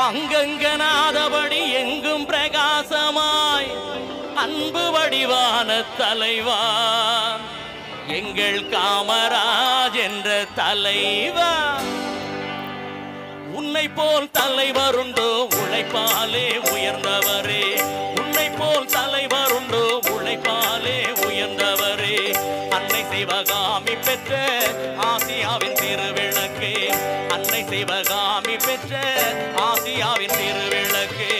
அங்கங்கனாதபடி எங்கும் பிரகாசமாய் அன்பு வடிவான தலைவா, எங்கள் காமராஜ் என்ற தலைவா. உன்னை போல் தலைவருண்டோ உழைப்பாலே உயர்ந்தவரே, உன்னை போல் தலைவருண்டோ உழைப்பாலே உயர்ந்தவரே. அன்னை சிவகாமி பெற்ற ஆசியாவின் திருவிளக்கே, அன்னை சிவகாமி பெற்ற ஆசியாவின் திருவிளக்கே.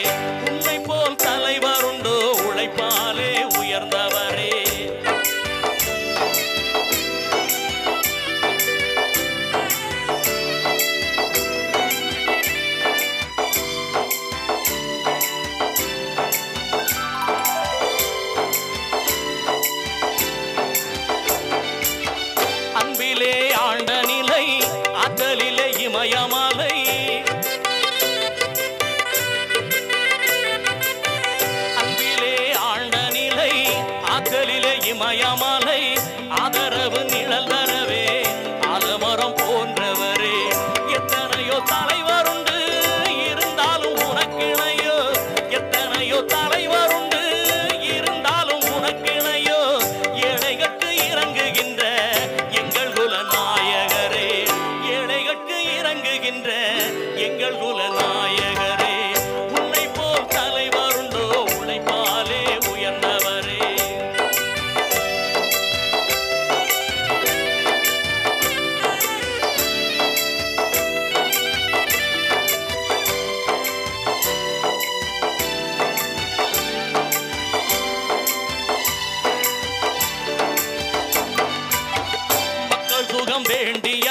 உன்னை போல் தலைவருண்டோ உழைப்பாலே உயர்ந்தவரே. அன்பிலே ஆண்ட நிலை, ஆற்றலிலே இமயமலை, அன்பிலே ஆண்ட நிலை, ஆற்றலிலே இமயமலை. ஆதரவு நிழல் தரவே ஆலமரம் போன்றவரே. எத்தனையோ தலைவருண்டு இருந்தாலும் உனக்கிணையோ, எத்தனையோ தலைவருண்டு இருந்தாலும் உனக்கிணையோ. ஏழைகட்கு இறங்குகின்ற எங்கள் குலநாயகரே, ஏழைகட்கு இறங்குகின்ற எங்கள் குலநாயகரே. உன்னை போல் தலைவருண்டோ உழைப்பாலே உயர்ந்தவரே. மக்கள் சுகம் வேண்டிய